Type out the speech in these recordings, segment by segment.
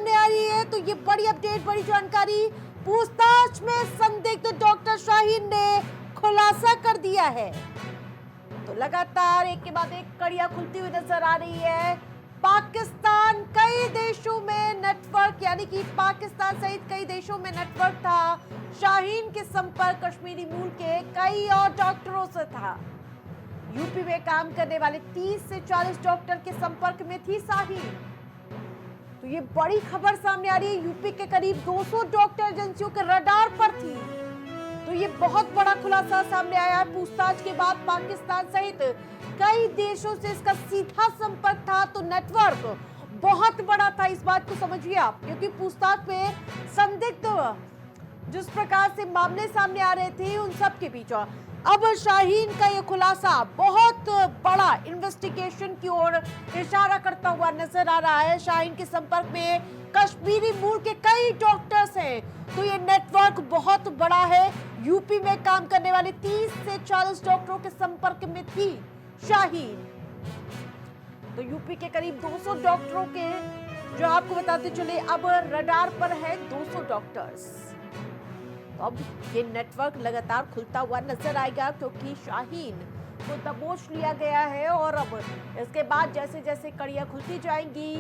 सामने आ रही है, तो ये बड़ी अपडेट, बड़ी जानकारी। पूछताछ में संदिग्ध डॉक्टर शाहीन ने खुलासा कर दिया है। तो लगातार एक के बाद एक कड़ियां खुलती हुई नजर आ रही है। पाकिस्तान कई देशों में नेटवर्क, यानी कि पाकिस्तान सहित कई देशों में नेटवर्क था। शाहीन के संपर्क कश्मीरी मूल के कई और डॉक्टरों से था। यूपी में काम करने वाले 30 से 40 डॉक्टर के संपर्क में थी शाहीन। तो ये बड़ी खबर सामने आ रही है। यूपी के करीब 200 डॉक्टर एजेंसियों के रडार पर थी। तो ये बहुत बड़ा खुलासा सामने आया है। पूछताछ के बाद पाकिस्तान सहित कई देशों से इसका सीधा संपर्क था। तो नेटवर्क बहुत बड़ा था, इस बात को समझिए आप, क्योंकि पूछताछ में संदिग्ध जिस प्रकार से मामले सामने आ रहे थे उन सब के बीच अब शाहीन का ये खुलासा बहुत बड़ा इन्वेस्टिगेशन की ओर इशारा करता हुआ नजर आ रहा है। शाहीन के संपर्क में कश्मीरी मूल के कई डॉक्टर्स हैं। तो ये नेटवर्क बहुत बड़ा है। यूपी में काम करने वाले 30 से 40 डॉक्टरों के संपर्क में थी शाहीन। तो यूपी के करीब 200 डॉक्टरों के, जो आपको बताते चले, अब रडार पर है 200 डॉक्टर्स। अब ये नेटवर्क लगातार खुलता हुआ नजर आएगा, क्योंकि शाहीन को दबोच लिया गया है। और अब इसके बाद जैसे जैसे कड़ियां खुलती जाएंगी,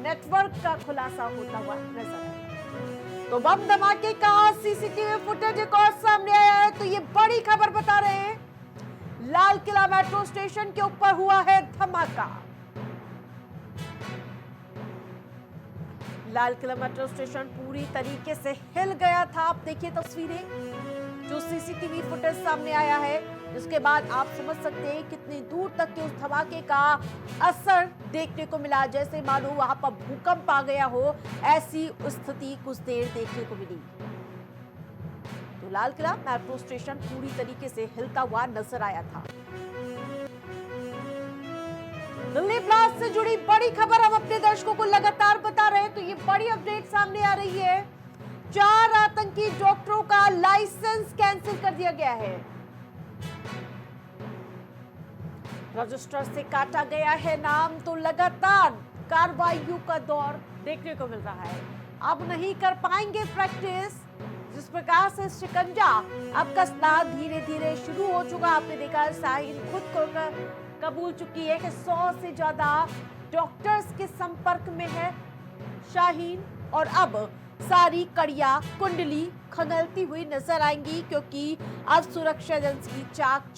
नेटवर्क का खुलासा होता हुआ नजर आएगा। तो बम धमाके का सीसीटीवी फुटेज एक और सामने आया है। तो ये बड़ी खबर बता रहे हैं, लाल किला मेट्रो स्टेशन के ऊपर हुआ है धमाका। लाल किला मेट्रो स्टेशन पूरी तरीके से हिल गया था। आप देखिए तस्वीरें, जो सीसीटीवी फुटेज सामने आया है, जिसके बाद आप समझ सकते हैं कितनी दूर तक के उस धमाके का असर देखने को मिला। जैसे मानो वहां पर भूकंप आ गया हो, ऐसी स्थिति कुछ देर देखने को मिली। तो लाल किला मेट्रो स्टेशन पूरी तरीके से हिलता हुआ नजर आया था। दिल्ली ब्लास्ट से जुड़ी बड़ी खबर हम अपने दर्शकों को लगातार बता रहे हैं। तो ये बड़ी अपडेट सामने आ रही है। 4 आतंकी डॉक्टरों का लाइसेंस कैंसिल कर दिया गया है। रजिस्टर से काटा गया है नाम। तो लगातार कार्रवाइयों का दौर देखने को मिल रहा है। अब नहीं कर पाएंगे प्रैक्टिस। जिस प्रकार से शिकंजा अब कसना धीरे धीरे शुरू हो चुका। आपने देखा शाहीन खुद को कबूल चुकी है कि 100 से ज्यादा डॉक्टर्स के संपर्क में है शाहीन। और अब सारी कड़ियां कुंडली खंगलती हुई नजर आएंगी, क्योंकि अब सुरक्षा एजेंसी चाक